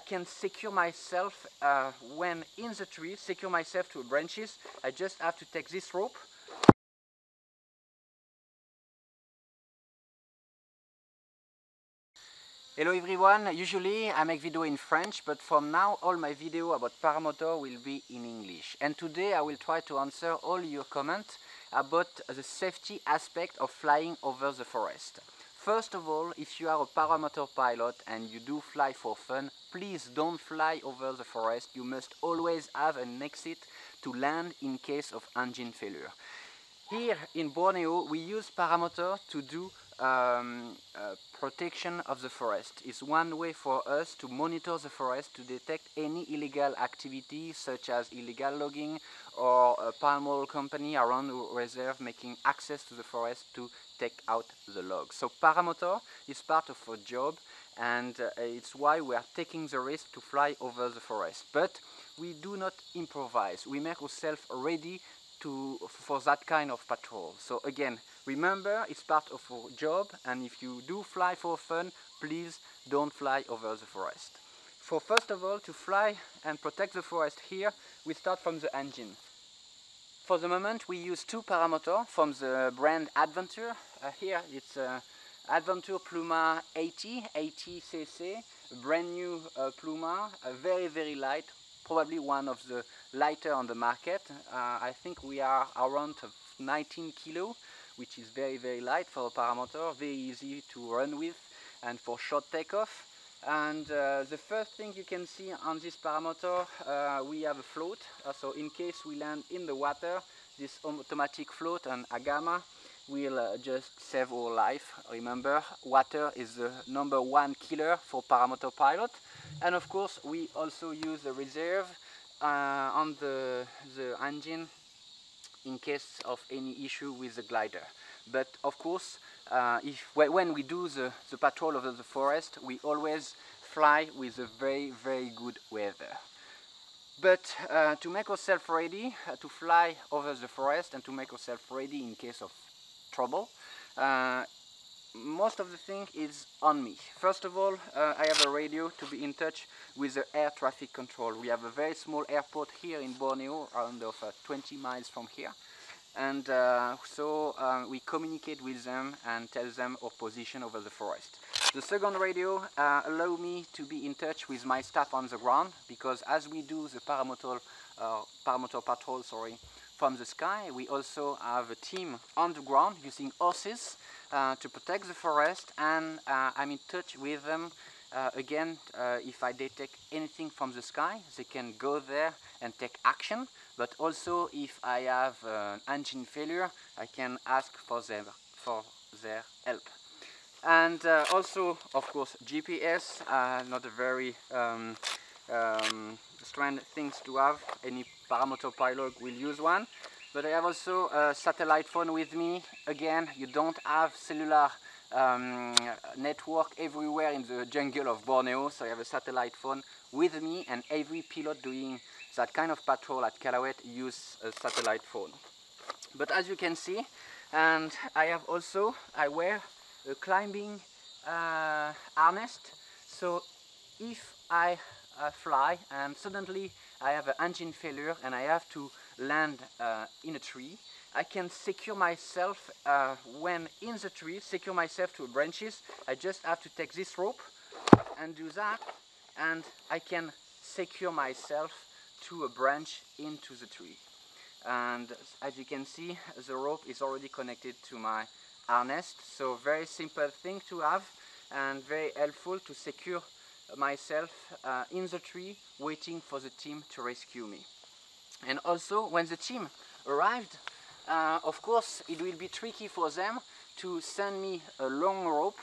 can secure myself when in the tree, secure myself to branches. I just have to take this rope. Hello everyone, usually I make video in French, but from now all my video about paramotor will be in English. And today I will try to answer all your comments about the safety aspect of flying over the forest. First of all, if you are a paramotor pilot and you do fly for fun, please don't fly over the forest. You must always have an exit to land in case of engine failure. Here in Borneo, we use paramotor to do protection of the forest. It's one way for us to monitor the forest to detect any illegal activity such as illegal logging or a palm oil company around the reserve making access to the forest to take out the logs. So paramotor is part of our job, and it's why we are taking the risk to fly over the forest. But we do not improvise. We make ourselves ready for that kind of patrol. So again, remember, it's part of our job, and if you do fly for fun, please don't fly over the forest. For first of all, to fly and protect the forest here, we start from the engine. For the moment, we use two paramotor from the brand Adventure. Here it's Adventure Pluma 80cc, a brand new Pluma, very light, probably one of the lighter on the market. I think we are around 19 kilo, which is very light for a paramotor, very easy to run with and for short takeoff. And the first thing you can see on this paramotor, we have a float. So in case we land in the water, this automatic float and Agama will just save our life. Remember, water is the #1 killer for paramotor pilot. And of course, we also use the reserve on the engine in case of any issue with the glider. But of course, when we do the patrol over the forest, we always fly with a very good weather. But to make ourselves ready to fly over the forest and to make ourselves ready in case of trouble, most of the thing is on me. First of all, I have a radio to be in touch with the air traffic control. We have a very small airport here in Borneo, around 20 miles from here. And so we communicate with them and tell them our position over the forest. The second radio allows me to be in touch with my staff on the ground, because as we do the paramotor patrol from the sky, we also have a team on the ground using horses to protect the forest, and I'm in touch with them. Again, if I detect anything from the sky, they can go there and take action. But also, if I have an engine failure, I can ask for their help. And also, of course, GPS, not a very strange things to have. Any paramotor pilot will use one. But I have also a satellite phone with me. Again, you don't have cellular network everywhere in the jungle of Borneo, so I have a satellite phone with me, and every pilot doing that kind of patrol at Kalaweit use a satellite phone. But as you can see, and I wear a climbing harness, so if I fly and suddenly I have an engine failure and I have to land in a tree, I can secure myself when in the tree, secure myself to branches. I just have to take this rope and do that, and I can secure myself to a branch into the tree. And as you can see, the rope is already connected to my harness, so very simple thing to have and very helpful to secure myself in the tree, waiting for the team to rescue me. And also, when the team arrived, of course it will be tricky for them to send me a long rope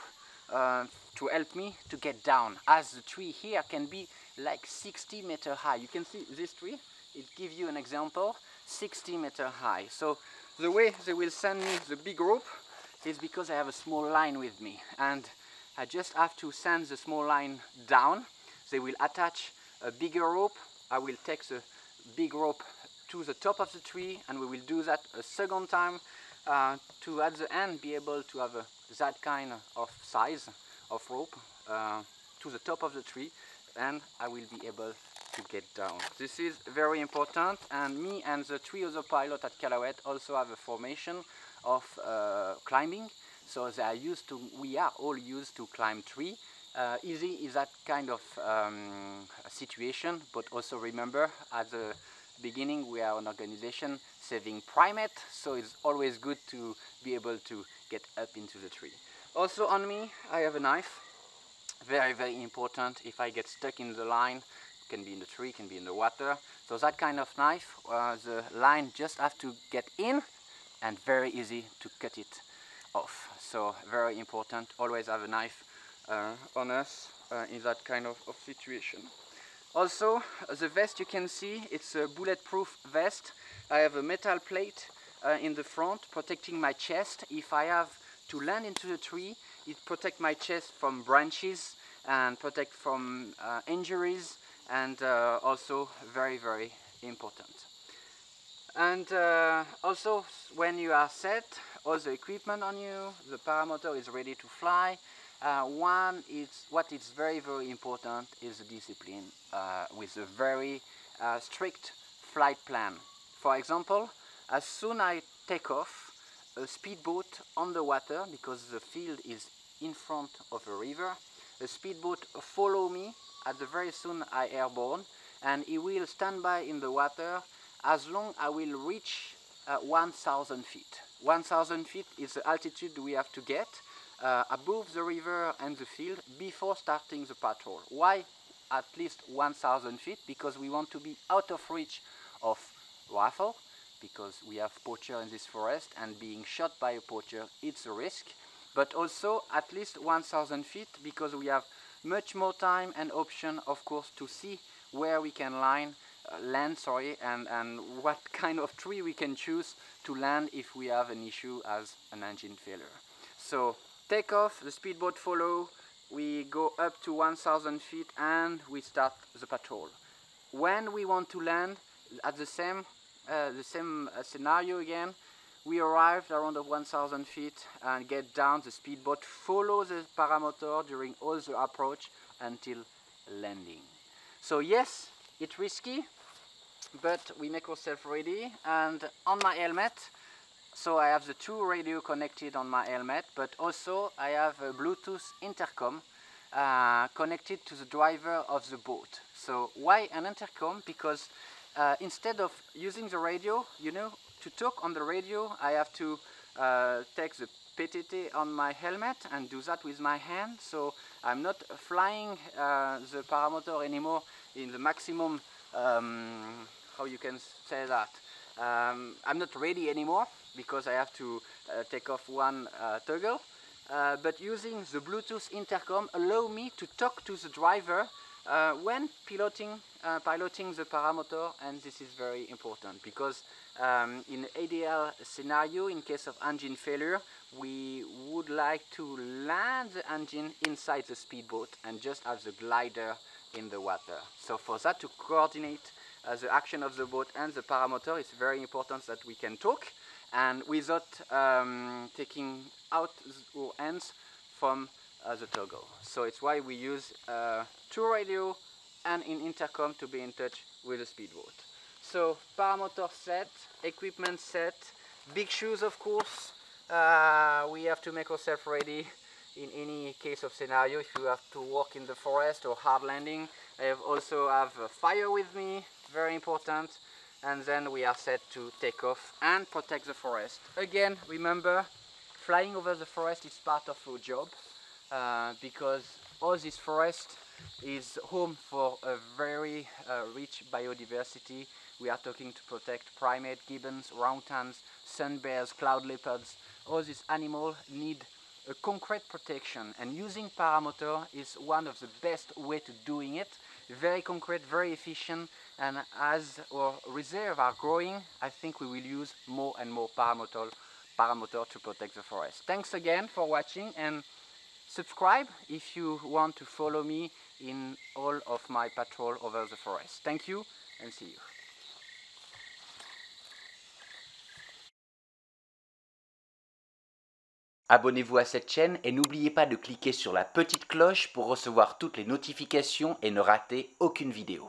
to help me to get down, as the tree here can be like 60 meters high. You can see this tree, it gives you an example, 60 meters high. So the way they will send me the big rope is because I have a small line with me, and I just have to send the small line down. They will attach a bigger rope. I will take the big rope to the top of the tree, and we will do that a second time to at the end be able to have that kind of size of rope to the top of the tree. and I will be able to get down. This is very important, and me and the 3 other pilots at Kalaweit also have a formation of climbing, so we are all used to climb tree. Easy is that kind of situation, but also remember at the beginning we are an organization saving primate, so it's always good to be able to get up into the tree. Also on me I have a knife, very important. If I get stuck in the line, it can be in the tree, can be in the water, so that kind of knife, the line just have to get in and very easy to cut it off. So very important, always have a knife on us in that kind of situation. Also, the vest you can see, it's a bulletproof vest. I have a metal plate in the front protecting my chest. If I have to land into the tree, it protects my chest from branches and protect from injuries, and also very important. And also when you are set, all the equipment on you, the paramotor is ready to fly. What is very important is the discipline with a very strict flight plan. For example, as soon as I take off, a speedboat on the water, because the field is in front of a river, a speedboat follow me at the very soon I airborne, and it will stand by in the water as long I will reach 1,000 feet. 1,000 feet is the altitude we have to get above the river and the field before starting the patrol. Why at least 1,000 feet? Because we want to be out of reach of rifle, because we have poacher in this forest, and being shot by a poacher, it's a risk. But also at least 1,000 feet, because we have much more time and option, of course, to see where we can land, and what kind of tree we can choose to land if we have an issue as an engine failure. So take off, the speedboat follow, we go up to 1,000 feet and we start the patrol. When we want to land, at the same scenario again, we arrived around 1,000 feet and get down, the speedboat follow the paramotor during all the approach until landing. So yes, it's risky, but we make ourselves ready. And on my helmet, so I have the 2 radio connected on my helmet, but also I have a Bluetooth intercom connected to the driver of the boat. So why an intercom? Because instead of using the radio, to talk on the radio, I have to take the PTT on my helmet and do that with my hand. So I'm not flying the paramotor anymore in the maximum, how you can say that, I'm not ready anymore because I have to take off one toggle, but using the Bluetooth intercom allow me to talk to the driver when piloting the paramotor, and this is very important because in ideal scenario, in case of engine failure, we would like to land the engine inside the speedboat and just have the glider in the water. So for that, to coordinate the action of the boat and the paramotor, it's very important that we can talk and without taking out our hands from the toggle. So it's why we use 2 radio and an intercom to be in touch with the speedboat. So paramotor set, equipment set, big shoes of course. We have to make ourselves ready in any case of scenario. If you have to walk in the forest or hard landing, I also have a fire with me, very important. And then we are set to take off and protect the forest. Again, remember, flying over the forest is part of our job because all this forest is home for a very rich biodiversity. We are talking to protect primate, gibbons, orangutans, sun bears, cloud leopards. All these animals need a concrete protection, and using paramotor is one of the best way to doing it. Very concrete, very efficient, and as our reserves are growing, I think we will use more and more paramotor to protect the forest. Thanks again for watching, and subscribe if you want to follow me in all of my patrol over the forest. Thank you and see you. Abonnez-vous à cette chaîne et n'oubliez pas de cliquer sur la petite cloche pour recevoir toutes les notifications et ne rater aucune vidéo.